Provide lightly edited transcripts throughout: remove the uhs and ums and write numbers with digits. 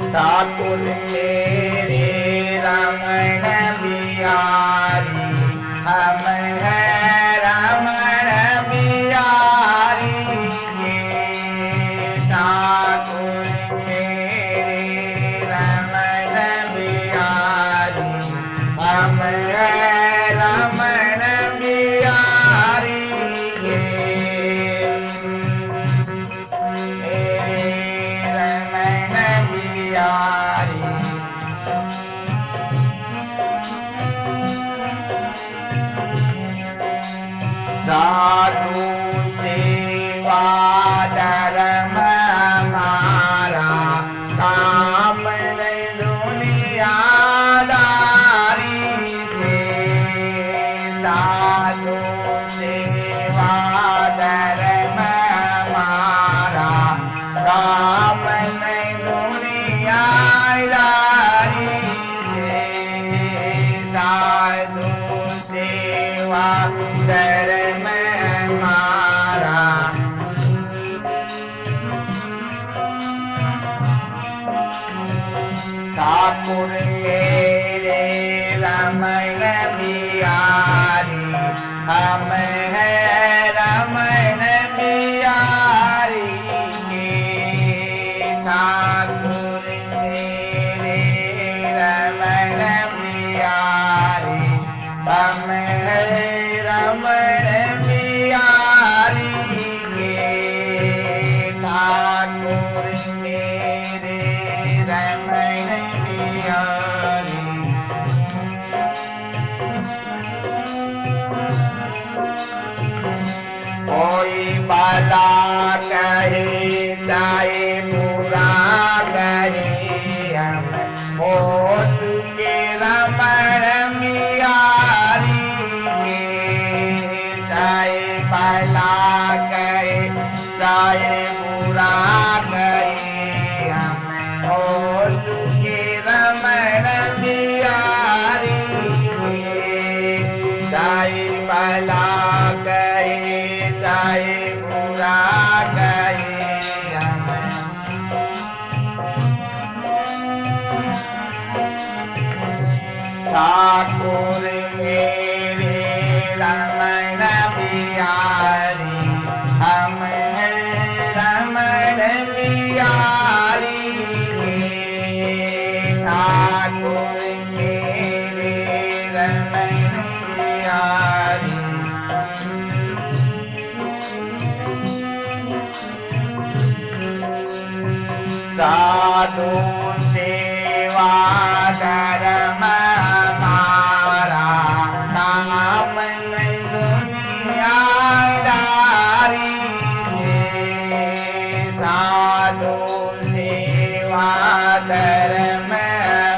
ठाकुर मेरे रमण बिहारी, हम हैं रमण बिहारी के। ठाकुर मेरे रमण बिहारी, हम हैं रमण बिहारी के। साधु सेवा धर्म हमारा, काम नहीं दुनियादारी से। साधु सेवा धर्म हमारा, काम नहीं दुनियादारी से। साधु सेवा धर्म हमारा, ठाकुर मेरे रमण बिहारी, हम हैं रमण बिहारी के। ठाकुर मेरे रमण बिहारी, हम हैं रमण बिहारी के। ठाकुर मेरे रमण बिहारी, कोई भला कहे चाहे बुरा कहे, हम हो चुके रमण बिहारी के। चाहे भला कहे चाहे बुरा कहे, हम हो चुके रमण बिहारी के। चाहे भला कहे चाहे बुरा कहे, हम ठाकुर मेरे रमण बिहारी, हम हैं रमण बिहारी के। ठाकुर मेरे रमण बिहारी, साधु सेवा धर्म हमारा, काम नहीं दुनियादारी से। साधु सेवा धर्म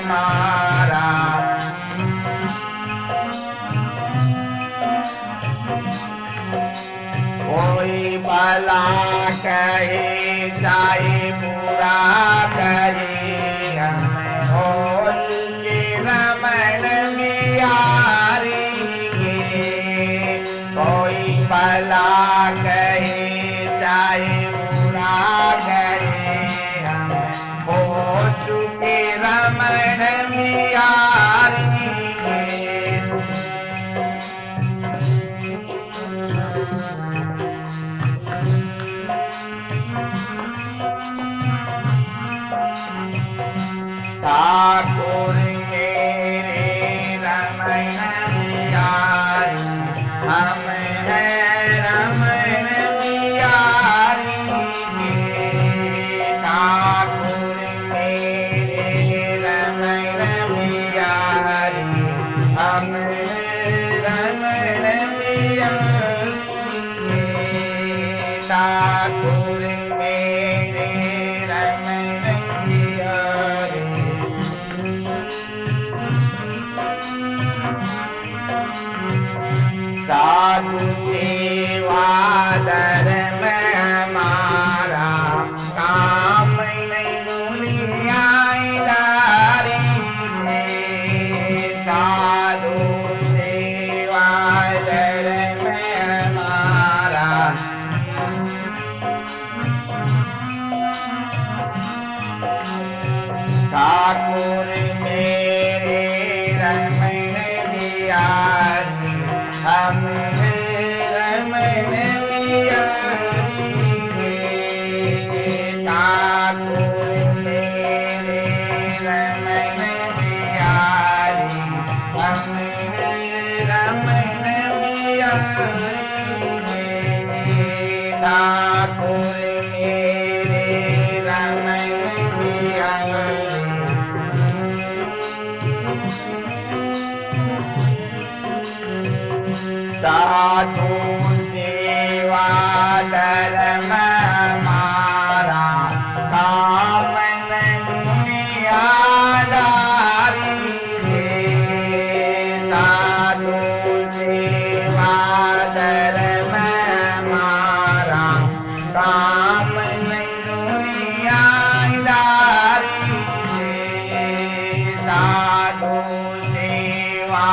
हमारा, कोई भला कहे चाहे बुरा कहे, हम हो चुके रमण बिहारी के। कोई भला कहे चाहे बुरा कहे, हम हो चुके रमण बिहारी के। ठाकुर मेरे रमण बिहारी, हम हैं रमण बिहारी के। ठाकुर मेरे रमण बिहारी, हम रमण बिहारी के। ठाकुर मेरे रमण बिहारी, सेवा धर्म हमारा काम नहीं दुनियादारी से साधु सेवा धर्म हमारा ठाकुर मेरे रमन बिहारी हम रमन बिहारी ठाकुर मेरे रमन बिहारी हम रमन बिहारी ठाकुर मेरे रमन बिहारी साधु सेवा धर्म हमारा काम दुनियादारी से साधु सेवा धर्म हमारा काम दुनियादारी से साधु सेवा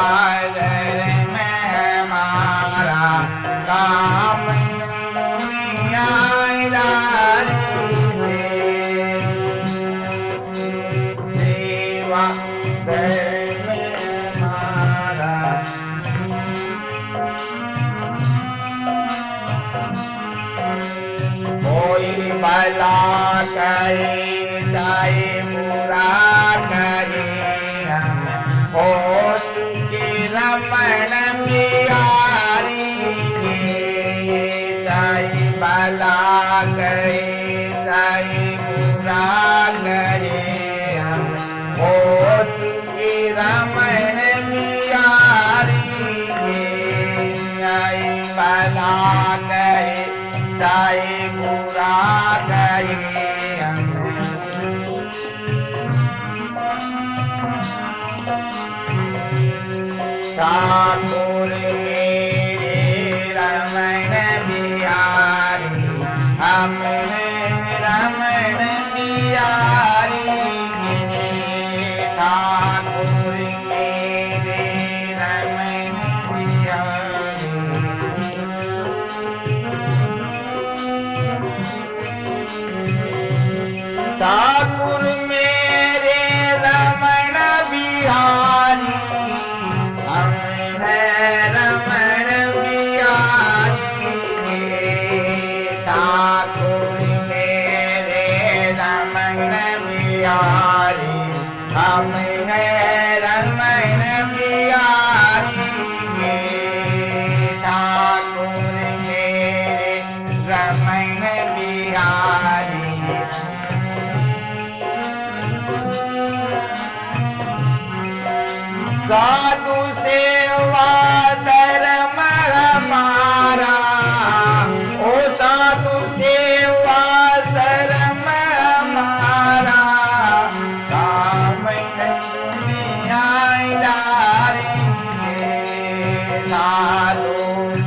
धर्म हमारा काम दुनियादारी से सेवा धर्म हमारा कोई भला करे चाहे बुरा करे हम हो चुके रमन बिहारी के चाहे भला करे चाहे बुरा करे हम हो चुके रमन बिहारी के चाहे भला करे चाहे बुरा करे हम ठाकुर मेरे रमन बिहारी हम रमन बिहारी ठाकुर मेरे रमन बिहारी ठाकुर मेरे रमन बिहारी हम रमन बिहारी ठाकुर मेरे रमन बिहारी हम रमन बिहारी ठाकुर मेरे रमन बिहारी साधु सेवा धर्म हमारा ओ साधु सेवा धर्म हमारा काम दुनियादारी से साधु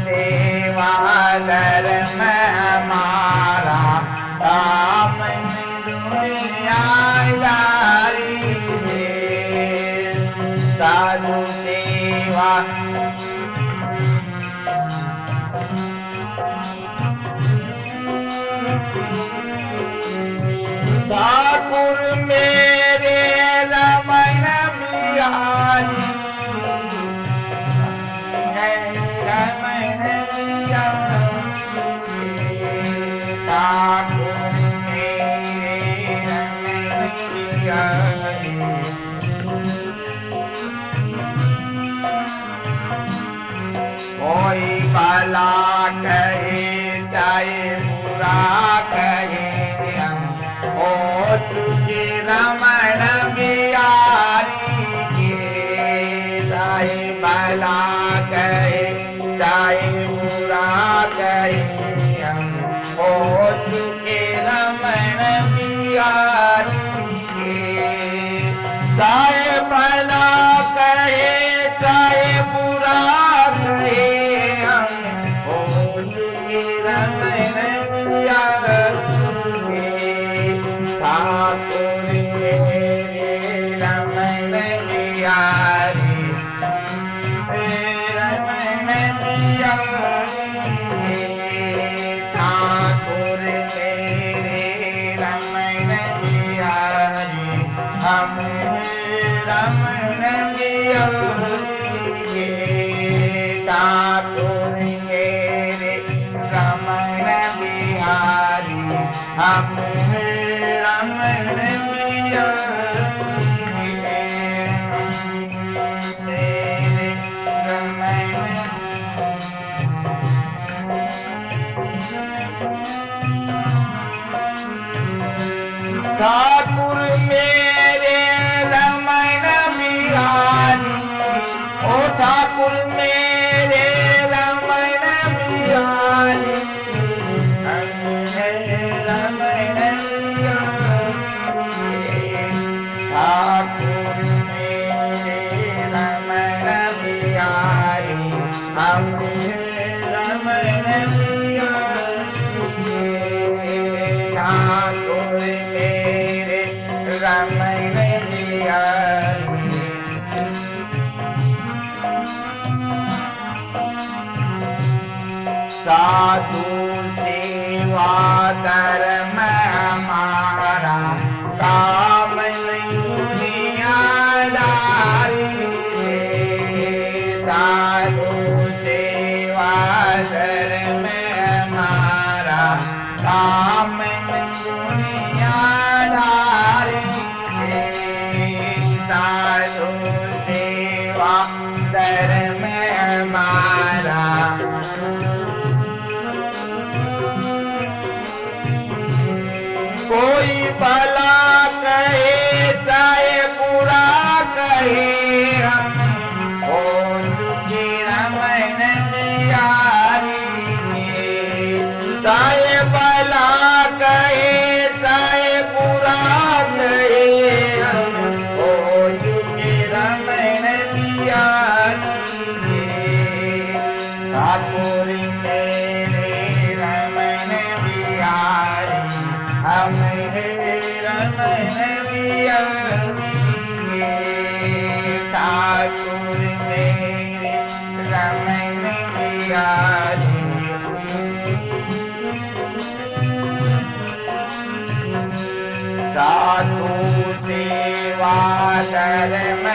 सेवा धर्म हमारा काम दुनियादारी से साधु सेवा ठाकुर मेरे रमन बिहारी रमन बिहारी ठाकुर मेरे रमन बिहारी कोई भला कहे चाहे बुरा कहे हम हो चुके रमन बिहारी के चाहे भला कहे चाहे बुरा कहे हम हो चुके रमन बिहारी के चाहे भला कहे चाहे बुरा कहे हम रमण बिहारी ठाकुर मेरे रमण बिहारी हम रमण बिहारी मेरे रमण ठाकुर मेरे रमण बिहारी ओ ठाकुर मेरे रमण बिहारी रमण बिहारी ठाकुर मेरे रमण बिहारी हम रमण बिहारी ठाकुर मेरे रमण बिहारी साधु सेवा धर्म हमारा काम दुनियादारी से साधु सेवा धर्म हमारा काम दुनियादारी से साधु सेवा धर्म हमारा कोई भला कहे चाहे बुरा कहे हम ओ चुके रमण बिहारी चाहे भला कहे चाहे बुरा कहे हम ओ चुके रमण बिहारी ठाकुर मेरे रमण बिहारी हम रमण बिहारी ठाकुर मेरे रमण बिहारी साधु सेवा धर्म